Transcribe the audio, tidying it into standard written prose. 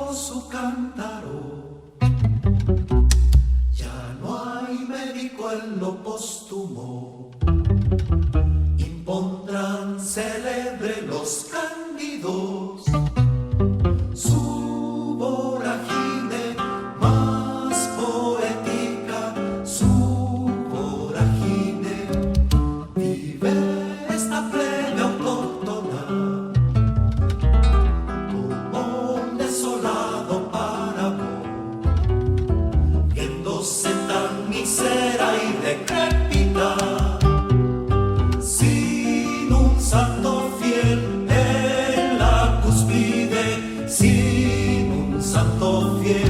llenó su cántaro. Ya no hay médico en lo póstumo, impondrán célebre los cándidos su vorágine más poética, su vorágine. Vive esta plebe autóctona como un desolado páramo, viéndose tan mísera y decrépita, sin un santo fiel en la cúspide, sin un santo fiel.